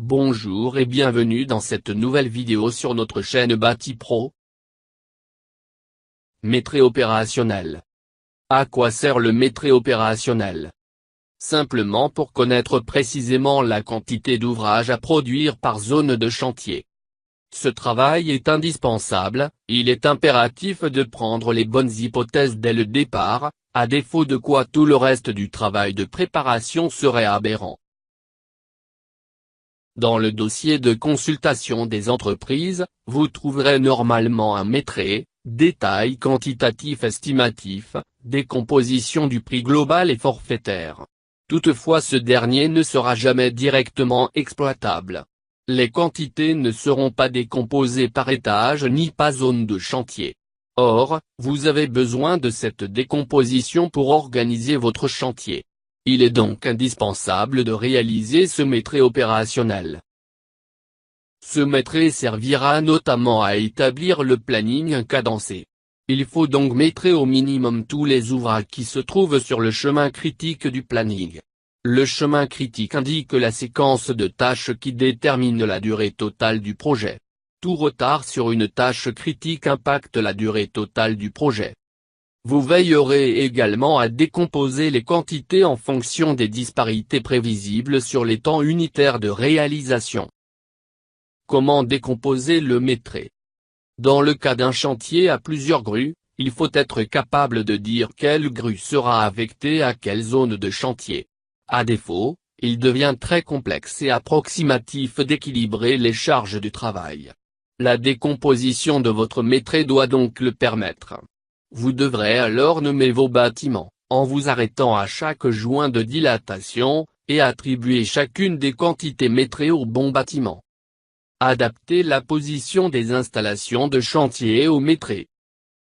Bonjour et bienvenue dans cette nouvelle vidéo sur notre chaîne BatiPro. Maîtrise opérationnelle. À quoi sert le maîtrise opérationnel? Simplement pour connaître précisément la quantité d'ouvrage à produire par zone de chantier. Ce travail est indispensable, il est impératif de prendre les bonnes hypothèses dès le départ, à défaut de quoi tout le reste du travail de préparation serait aberrant. Dans le dossier de consultation des entreprises, vous trouverez normalement un maîtrise, détail quantitatif estimatif, décomposition du prix global et forfaitaire. Toutefois ce dernier ne sera jamais directement exploitable. Les quantités ne seront pas décomposées par étage ni par zone de chantier. Or, vous avez besoin de cette décomposition pour organiser votre chantier. Il est donc indispensable de réaliser ce maîtrise opérationnel. Ce maîtrise servira notamment à établir le planning cadencé. Il faut donc mettre au minimum tous les ouvrages qui se trouvent sur le chemin critique du planning. Le chemin critique indique la séquence de tâches qui détermine la durée totale du projet. Tout retard sur une tâche critique impacte la durée totale du projet. Vous veillerez également à décomposer les quantités en fonction des disparités prévisibles sur les temps unitaires de réalisation. Comment décomposer le maîtrise? Dans le cas d'un chantier à plusieurs grues, il faut être capable de dire quelle grue sera affectée à quelle zone de chantier. À défaut, il devient très complexe et approximatif d'équilibrer les charges du travail. La décomposition de votre maîtrise doit donc le permettre. Vous devrez alors nommer vos bâtiments, en vous arrêtant à chaque joint de dilatation, et attribuer chacune des quantités maîtrisées au bon bâtiment. Adapter la position des installations de chantier au maîtrise.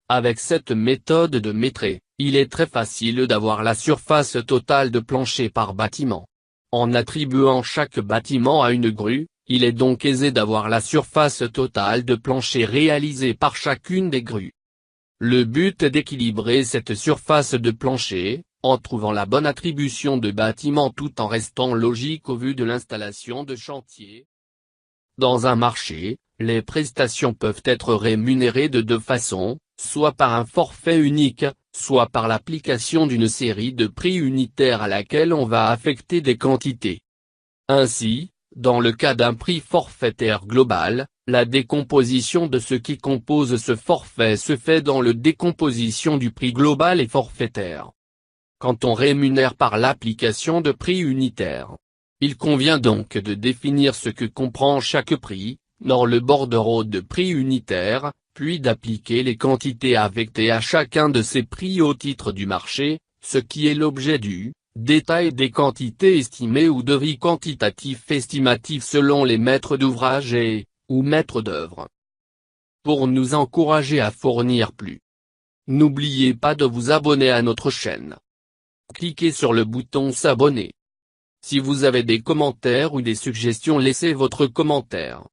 Avec cette méthode de maîtrise, il est très facile d'avoir la surface totale de plancher par bâtiment. En attribuant chaque bâtiment à une grue, il est donc aisé d'avoir la surface totale de plancher réalisée par chacune des grues. Le but est d'équilibrer cette surface de plancher, en trouvant la bonne attribution de bâtiment tout en restant logique au vu de l'installation de chantier. Dans un marché, les prestations peuvent être rémunérées de deux façons, soit par un forfait unique, soit par l'application d'une série de prix unitaires à laquelle on va affecter des quantités. Ainsi, dans le cas d'un prix forfaitaire global, la décomposition de ce qui compose ce forfait se fait dans le décomposition du prix global et forfaitaire. Quand on rémunère par l'application de prix unitaires, il convient donc de définir ce que comprend chaque prix, dans le bordereau de prix unitaire, puis d'appliquer les quantités affectées à chacun de ces prix au titre du marché, ce qui est l'objet du détail des quantités estimées ou devis quantitatif estimatif selon les maîtres d'ouvrage ou maîtres d'œuvre. Pour nous encourager à fournir plus, n'oubliez pas de vous abonner à notre chaîne. Cliquez sur le bouton s'abonner. Si vous avez des commentaires ou des suggestions, laissez votre commentaire.